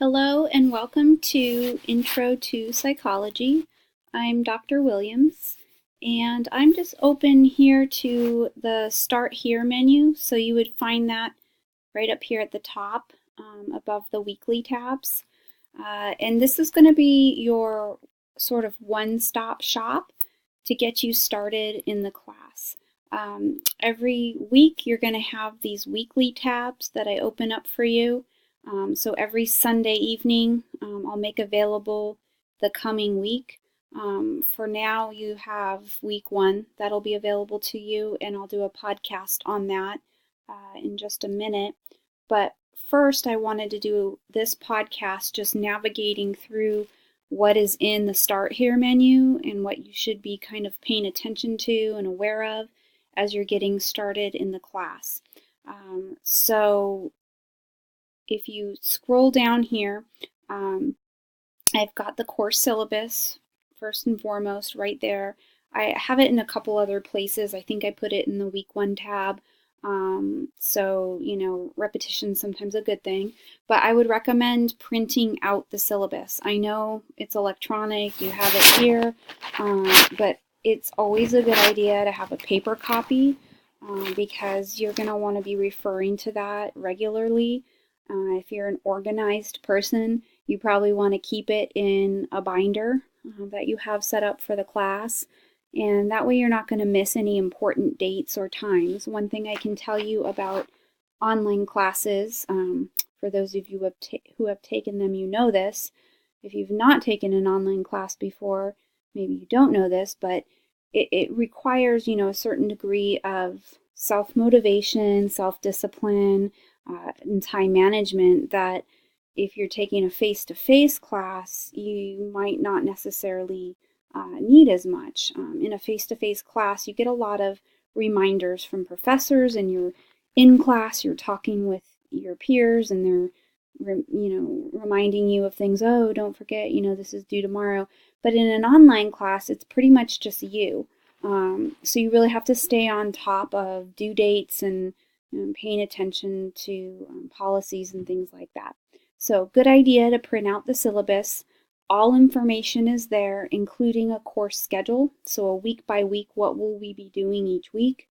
Hello and welcome to Intro to Psychology. I'm Dr. Williams and I'm just open here to the Start Here menu, so you would find that right up here at the top above the weekly tabs. And this is going to be your sort of one-stop shop to get you started in the class. Every week you're going to have these weekly tabs that I open up for you. So every Sunday evening I'll make available the coming week. For now you have week 1 that'll be available to you, and I'll do a podcast on that in just a minute. But first I wanted to do this podcast just navigating through what is in the Start Here menu and what you should be kind of paying attention to and aware of as you're getting started in the class. So if you scroll down here, I've got the course syllabus first and foremost right there. I have it in a couple other places. I think I put it in the week 1 tab. So, you know, repetition is sometimes a good thing, but I would recommend printing out the syllabus. I know it's electronic, you have it here, but it's always a good idea to have a paper copy because you're going to want to be referring to that regularly. If you're an organized person, you probably want to keep it in a binder that you have set up for the class. And that way you're not going to miss any important dates or times. One thing I can tell you about online classes, for those of you who have taken them, you know this. If you've not taken an online class before, maybe you don't know this, but it requires, you know, a certain degree of self-motivation, self-discipline, and time management that if you're taking a face-to-face class, you might not necessarily need as much. In a face-to-face class, you get a lot of reminders from professors, and you're in class, you're talking with your peers, and they're reminding you of things. Oh, don't forget, you know, this is due tomorrow. But in an online class, it's pretty much just you. So you really have to stay on top of due dates and paying attention to policies and things like that. So good idea to print out the syllabus. All information is there, including a course schedule. So a week by week, what will we be doing each week?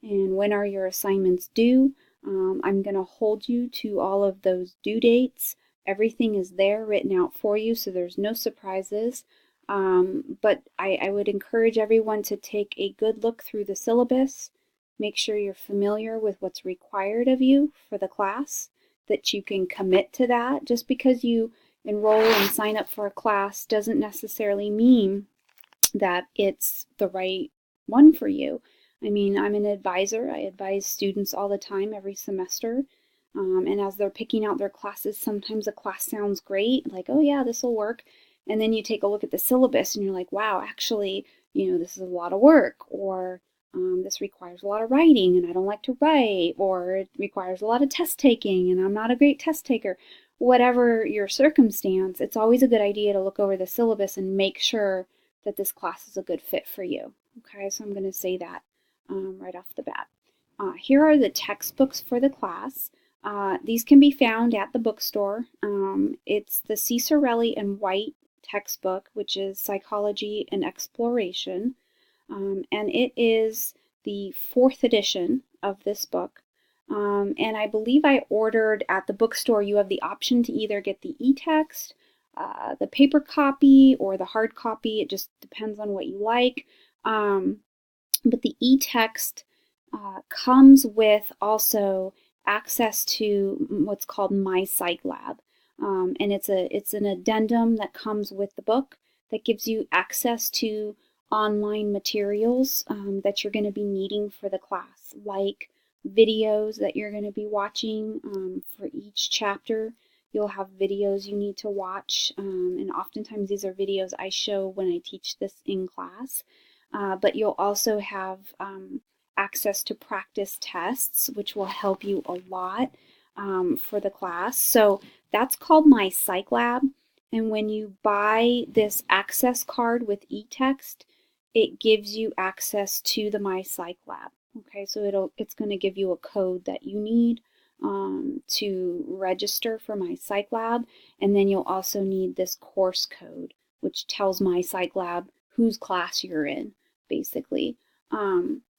And when are your assignments due? I'm going to hold you to all of those due dates. Everything is there written out for you, so there's no surprises. But I would encourage everyone to take a good look through the syllabus. Make sure you're familiar with what's required of you for the class, that you can commit to that. Just because you enroll and sign up for a class doesn't necessarily mean that it's the right one for you. I mean, I'm an advisor. I advise students all the time, every semester. And as they're picking out their classes, sometimes a class sounds great, like, oh yeah, this will work. And then you take a look at the syllabus and you're like, wow, actually, you know, this is a lot of work, or this requires a lot of writing and I don't like to write, or it requires a lot of test taking and I'm not a great test taker. Whatever your circumstance, it's always a good idea to look over the syllabus and make sure that this class is a good fit for you. Okay, so I'm going to say that right off the bat. Here are the textbooks for the class. These can be found at the bookstore. It's the Cicerelli and White textbook, which is Psychology and Exploration. And it is the 4th edition of this book. And I believe I ordered at the bookstore, you have the option to either get the e-text, the paper copy, or the hard copy. It just depends on what you like. But the e-text comes with also access to what's called My Psych Lab. And it's an addendum that comes with the book that gives you access to online materials that you're going to be needing for the class, like videos that you're going to be watching for each chapter. You'll have videos you need to watch, and oftentimes these are videos I show when I teach this in class. But you'll also have access to practice tests, which will help you a lot for the class. So that's called My Psych Lab. And when you buy this access card with e-text, it gives you access to the My Psych Lab. Okay, so it's going to give you a code that you need to register for my psych lab, and then you'll also need this course code, which tells my psych lab whose class you're in, basically.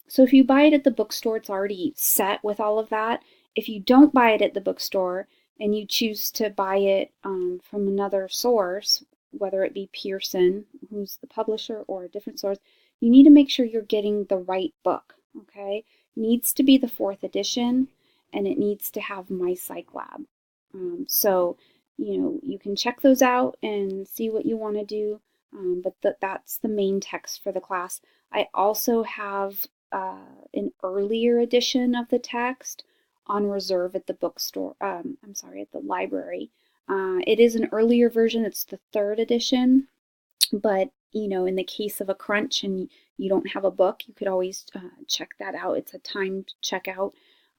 So if you buy it at the bookstore, it's already set with all of that. If you don't buy it at the bookstore and you choose to buy it from another source, whether it be Pearson, who's the publisher, or a different source, you need to make sure you're getting the right book, okay? It needs to be the 4th edition, and it needs to have my psych lab. So, you can check those out and see what you want to do, but that's the main text for the class. I also have an earlier edition of the text on reserve at the bookstore. At the library. It is an earlier version. It's the 3rd edition, but in the case of a crunch and you don't have a book, you could always check that out. It's a timed checkout.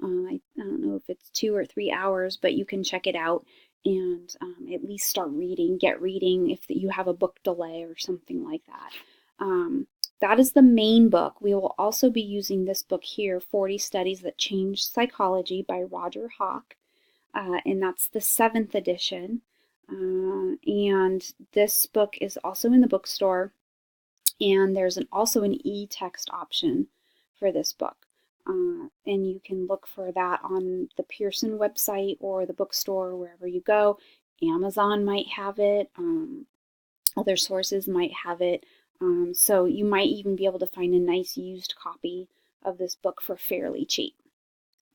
I don't know if it's 2 or 3 hours, but you can check it out and at least start reading, get reading if you have a book delay or something like that. That is the main book. We will also be using this book here, 40 Studies That Changed Psychology by Roger Hawk, and that's the 7th edition. And this book is also in the bookstore, and there's also an e-text option for this book. And you can look for that on the Pearson website or the bookstore, wherever you go. Amazon might have it. Other sources might have it. So you might even be able to find a nice used copy of this book for fairly cheap.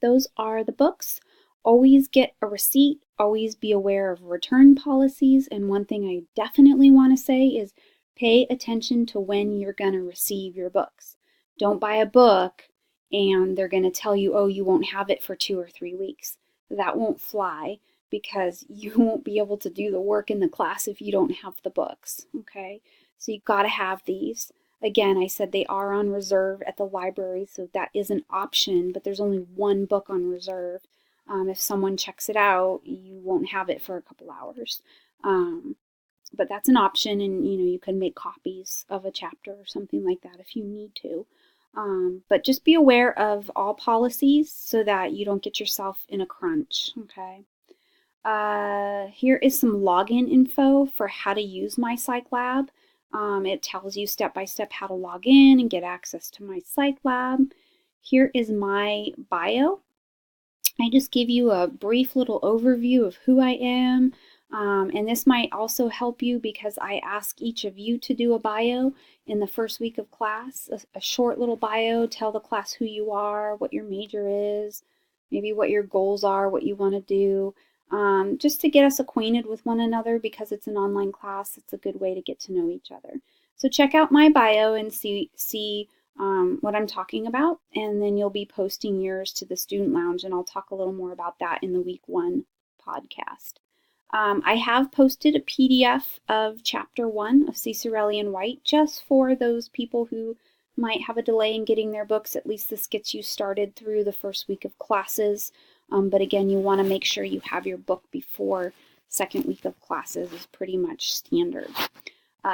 Those are the books. Always get a receipt. Always be aware of return policies. And one thing I definitely want to say is pay attention to when you're going to receive your books. Don't buy a book and they're going to tell you, oh, you won't have it for 2 or 3 weeks. That won't fly because you won't be able to do the work in the class if you don't have the books, okay? So you've got to have these. Again, I said they are on reserve at the library, so that is an option, but there's only one book on reserve. If someone checks it out, you won't have it for a couple hours. But that's an option, and you can make copies of a chapter or something like that if you need to. But just be aware of all policies so that you don't get yourself in a crunch, okay? Here is some login info for how to use my psych lab. It tells you step by step how to log in and get access to my psych lab. Here is my bio. I just give you a brief little overview of who I am. And this might also help you because I ask each of you to do a bio in the first week of class, a short little bio, tell the class who you are, what your major is, maybe what your goals are, what you want to do, just to get us acquainted with one another because it's an online class. It's a good way to get to know each other. So check out my bio and see what I'm talking about, and then you'll be posting yours to the Student Lounge, and I'll talk a little more about that in the Week 1 podcast. I have posted a PDF of Chapter 1 of Cicerelli and White just for those people who might have a delay in getting their books. At least this gets you started through the first week of classes. But again, you want to make sure you have your book before second week of classes is pretty much standard.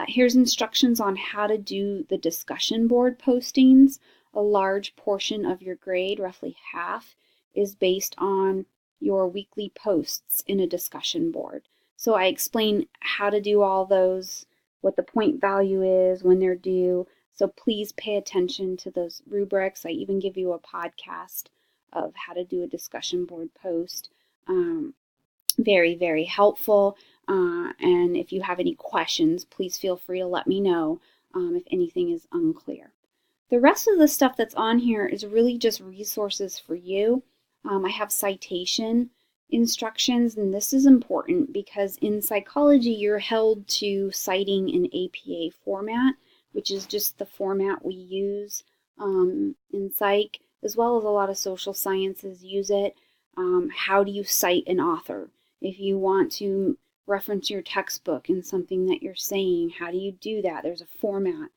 Here's instructions on how to do the discussion board postings. A large portion of your grade, roughly half, is based on your weekly posts in a discussion board. So I explain how to do all those, what the point value is, when they're due. So please pay attention to those rubrics. I even give you a podcast of how to do a discussion board post. Very, very helpful. And if you have any questions, please feel free to let me know if anything is unclear. The rest of the stuff that's on here is really just resources for you. I have citation instructions, and this is important because in psychology you're held to citing in APA format, which is just the format we use in psych, as well as a lot of social sciences use it. How do you cite an author? If you want to reference your textbook in something that you're saying, how do you do that? There's a format.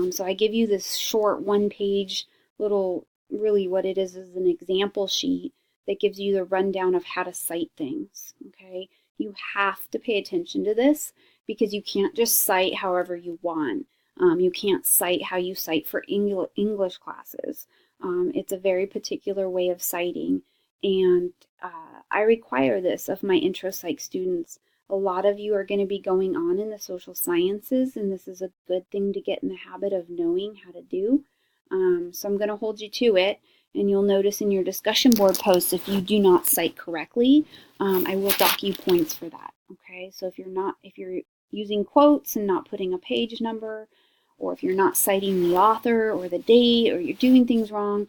So I give you this short one-page little, really what it is an example sheet that gives you the rundown of how to cite things, okay? You have to pay attention to this because you can't just cite however you want. You can't cite how you cite for English classes. It's a very particular way of citing, And I require this of my intro psych students. A lot of you are going to be going on in the social sciences, and this is a good thing to get in the habit of knowing how to do. So I'm going to hold you to it, and you'll notice in your discussion board posts if you do not cite correctly, I will dock you points for that. Okay, so if you're using quotes and not putting a page number, or if you're not citing the author or the date, or you're doing things wrong,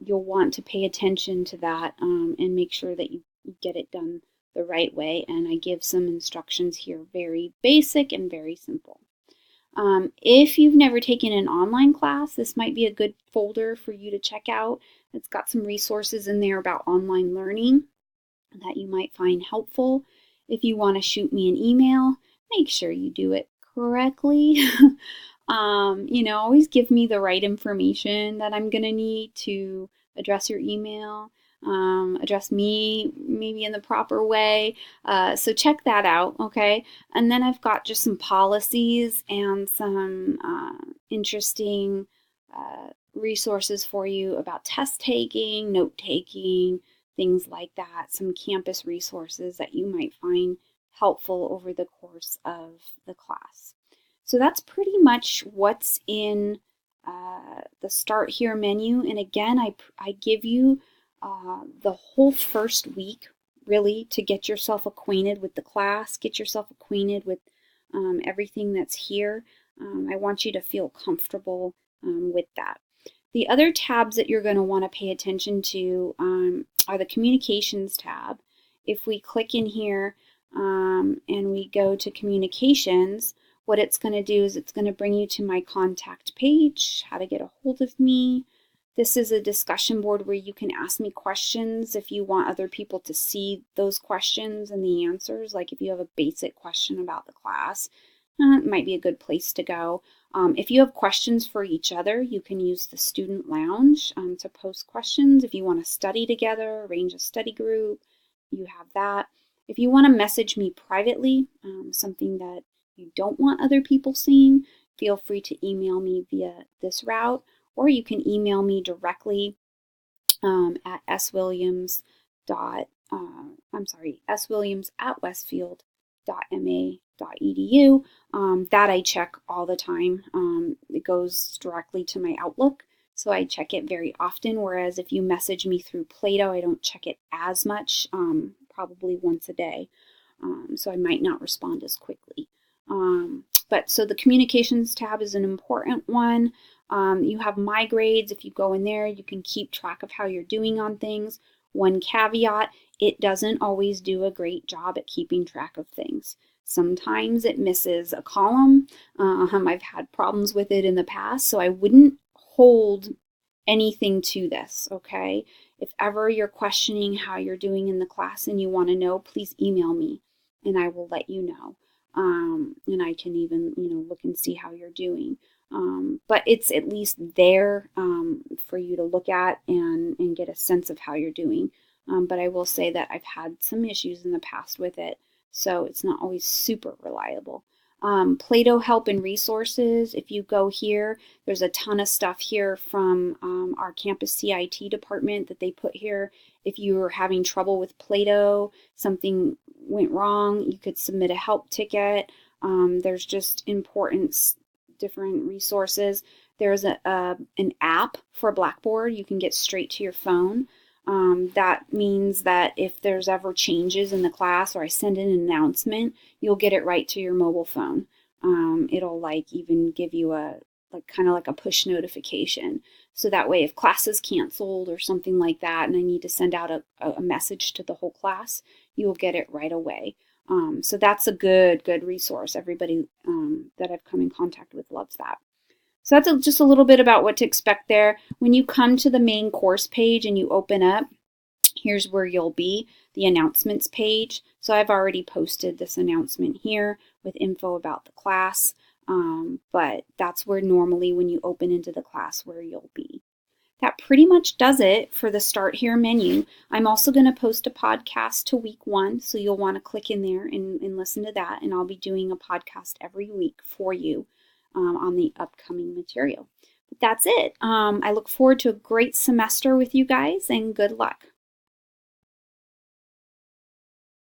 you'll want to pay attention to that and make sure that you get it done the right way. And I give some instructions here, very basic and very simple. If you've never taken an online class, this might be a good folder for you to check out. It's got some resources in there about online learning that you might find helpful. If you want to shoot me an email, make sure you do it correctly. Always give me the right information that I'm going to need to address your email, address me maybe in the proper way. So check that out, okay? And then I've got just some policies and some interesting resources for you about test taking, note taking, things like that, some campus resources that you might find helpful over the course of the class. So that's pretty much what's in the Start Here menu. And again, I give you the whole first week really to get yourself acquainted with the class, get yourself acquainted with everything that's here. I want you to feel comfortable with that. The other tabs that you're going to want to pay attention to are the Communications tab. If we click in here and we go to Communications, what it's going to do is it's going to bring you to my contact page, how to get a hold of me. This is a discussion board where you can ask me questions if you want other people to see those questions and the answers. Like if you have a basic question about the class, it might be a good place to go. If you have questions for each other, you can use the student lounge to post questions. If you want to study together, arrange a study group, you have that. If you want to message me privately, something that you don't want other people seeing, feel free to email me via this route, or you can email me directly at swilliams@westfield.ma.edu. That I check all the time. It goes directly to my Outlook, so I check it very often, whereas if you message me through Plato, I don't check it as much, probably once a day, so I might not respond as quickly. But so the Communications tab is an important one. You have My Grades. If you go in there, you can keep track of how you're doing on things. One caveat, it doesn't always do a great job at keeping track of things. Sometimes it misses a column. I've had problems with it in the past, so I wouldn't hold anything to this, okay? If ever you're questioning how you're doing in the class and you want to know, please email me and I will let you know. And I can even, look and see how you're doing. But it's at least there for you to look at and get a sense of how you're doing. But I will say that I've had some issues in the past with it, so it's not always super reliable. Plato Help and Resources, if you go here, there's a ton of stuff here from our campus CIT department that they put here. If you are having trouble with Plato, something went wrong, you could submit a help ticket. There's just important different resources. There's an app for Blackboard you can get straight to your phone. That means that if there's ever changes in the class or I send an announcement, you'll get it right to your mobile phone. It'll even give you kind of like a push notification. So that way if class is canceled or something like that and I need to send out a message to the whole class, you'll get it right away. So that's a good resource. Everybody that I've come in contact with loves that. So that's just a little bit about what to expect there. When you come to the main course page and you open up, here's where you'll be, the announcements page. So I've already posted this announcement here with info about the class, but that's where normally when you open into the class where you'll be. That pretty much does it for the Start Here menu. I'm also going to post a podcast to week 1, so you'll want to click in there and listen to that, and I'll be doing a podcast every week for you on the upcoming material. that's it. I look forward to a great semester with you guys, and good luck.